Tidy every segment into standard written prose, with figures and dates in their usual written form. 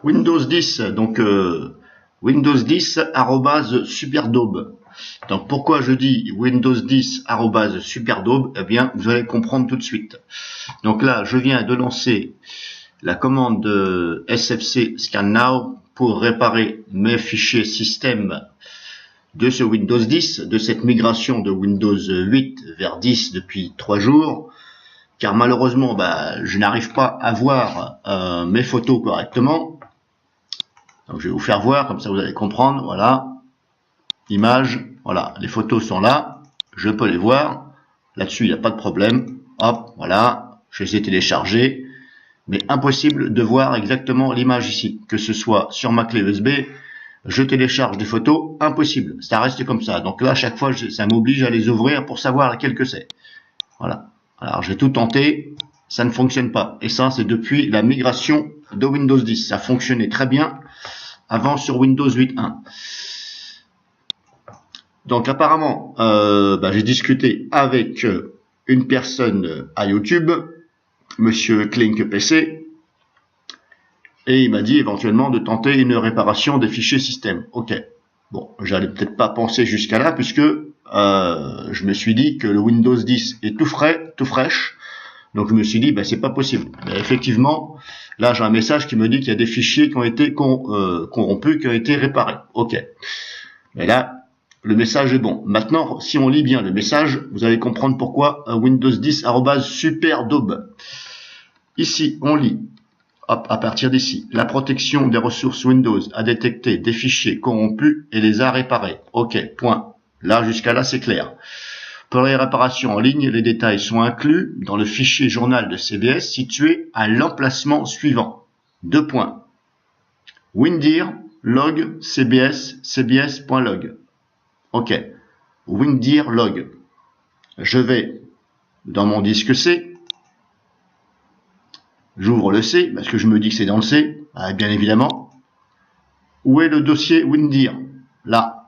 Windows 10, donc Windows 10 @superdaube. Donc pourquoi je dis Windows 10 @superdaube? Eh bien, vous allez comprendre tout de suite. Donc là, je viens de lancer la commande de SFC Scan Now pour réparer mes fichiers système de ce Windows 10, de cette migration de Windows 8 vers 10 depuis 3 jours. Car malheureusement, je n'arrive pas à voir mes photos correctement. Donc je vais vous faire voir, comme ça vous allez comprendre. Voilà, image, voilà, les photos sont là, je peux les voir. Là-dessus, il n'y a pas de problème. Hop, voilà, je les ai téléchargés. Mais impossible de voir exactement l'image ici. Que ce soit sur ma clé USB, je télécharge des photos, impossible. Ça reste comme ça. Donc là, à chaque fois, ça m'oblige à les ouvrir pour savoir laquelle que c'est. Voilà. Alors, j'ai tout tenté, ça ne fonctionne pas. Et ça, c'est depuis la migration de Windows 10. Ça fonctionnait très bien avant sur Windows 8.1. Donc, apparemment, j'ai discuté avec une personne à YouTube, Monsieur Klink PC, et il m'a dit éventuellement de tenter une réparation des fichiers système. Ok. Bon, j'allais peut-être pas penser jusqu'à là, puisque je me suis dit que le Windows 10 est tout frais, tout fraîche. Donc je me suis dit, c'est pas possible. Mais effectivement, là j'ai un message qui me dit qu'il y a des fichiers qui ont été corrompus, qui ont été réparés. Ok. Mais là, le message est bon. Maintenant, si on lit bien le message, vous allez comprendre pourquoi Windows 10 @superdaube. Ici, on lit. Hop, à partir d'ici, la protection des ressources Windows a détecté des fichiers corrompus et les a réparés. Ok, point. Là, jusqu'à là, c'est clair. Pour les réparations en ligne, les détails sont inclus dans le fichier journal de CBS situé à l'emplacement suivant. 2 points. Windir, log, CBS, cbs.log. Ok. Windir, log. Je vais dans mon disque C. J'ouvre le C, parce que je me dis que c'est dans le C, bien évidemment. Où est le dossier Windir? Là.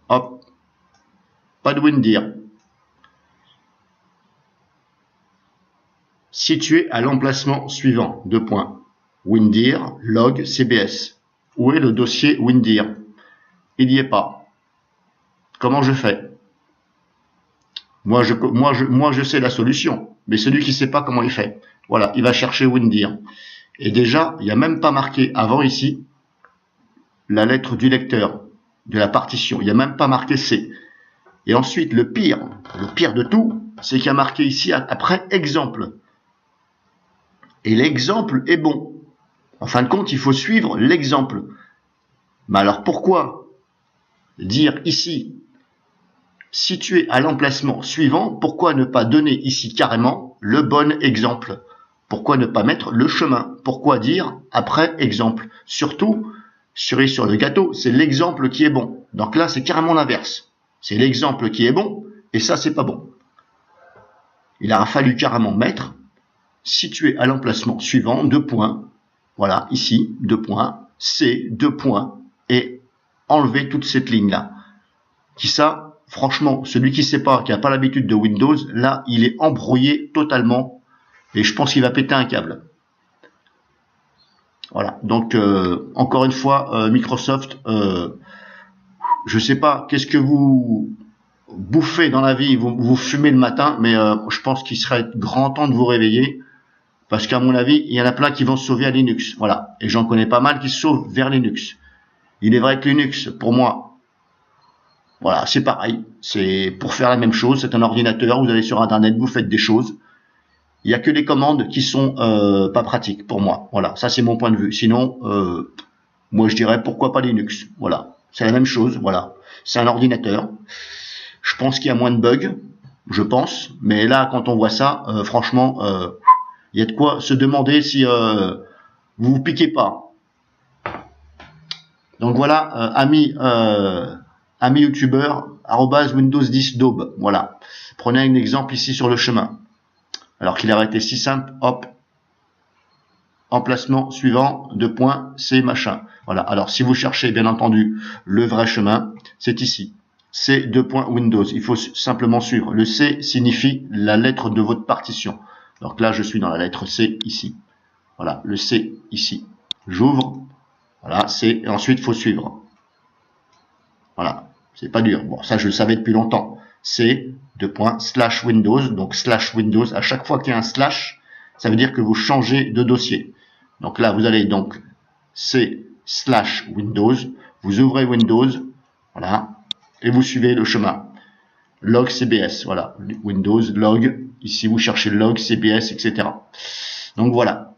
Hop. Pas de Windir. Situé à l'emplacement suivant. 2 points. Windir, log, CBS. Où est le dossier Windir? Il n'y est pas. Comment je fais? Moi, je sais la solution. Mais celui qui ne sait pas comment il fait, voilà, il va chercher Windir. Et déjà, il n'y a même pas marqué avant ici la lettre du lecteur, de la partition. Il n'y a même pas marqué C. Et ensuite, le pire de tout, c'est qu'il y a marqué ici après exemple. Et l'exemple est bon. En fin de compte, il faut suivre l'exemple. Mais alors pourquoi dire ici situé à l'emplacement suivant, pourquoi ne pas donner ici carrément le bon exemple? Pourquoi ne pas mettre le chemin? Pourquoi dire après exemple? Surtout, cerise sur le gâteau, c'est l'exemple qui est bon. Donc là, c'est carrément l'inverse. C'est l'exemple qui est bon, et ça, c'est pas bon. Il a fallu carrément mettre situé à l'emplacement suivant, 2 points. Voilà, ici, 2 points, C, 2 points, et enlever toute cette ligne-là. Qui ça? Franchement, celui qui ne sait pas, qui n'a pas l'habitude de Windows, là, il est embrouillé totalement. Et je pense qu'il va péter un câble. Voilà. Donc, encore une fois, Microsoft, je ne sais pas, qu'est-ce que vous bouffez dans la vie, vous fumez le matin, mais je pense qu'il serait grand temps de vous réveiller. Parce qu'à mon avis, il y en a plein qui vont se sauver à Linux. Voilà. Et j'en connais pas mal qui se sauvent vers Linux. Il est vrai que Linux, pour moi, voilà, c'est pareil, c'est pour faire la même chose, c'est un ordinateur, vous allez sur internet, vous faites des choses. Il n'y a que les commandes qui sont pas pratiques pour moi. Voilà, ça c'est mon point de vue. Sinon, moi je dirais pourquoi pas Linux. Voilà, c'est la même chose, voilà. C'est un ordinateur. Je pense qu'il y a moins de bugs, je pense. Mais là, quand on voit ça, franchement, il y a de quoi se demander si vous vous piquez pas. Donc voilà, amis youtubeurs, Windows 10 daube. Voilà. Prenez un exemple ici sur le chemin. Alors qu'il aurait été si simple, hop. Emplacement suivant, 2 points, C machin. Voilà. Alors si vous cherchez bien entendu le vrai chemin, c'est ici. C 2 points Windows. Il faut simplement suivre. Le C signifie la lettre de votre partition. Donc là je suis dans la lettre C ici. Voilà, le C ici. j'ouvre, voilà, et ensuite il faut suivre. Voilà, c'est pas dur. Bon, ça je le savais depuis longtemps. C, /Windows, donc /Windows, à chaque fois qu'il y a un slash, ça veut dire que vous changez de dossier. Donc là, vous allez donc C/Windows, vous ouvrez Windows, voilà, et vous suivez le chemin. Log CBS, voilà, Windows, log, ici vous cherchez log CBS, etc. Donc voilà.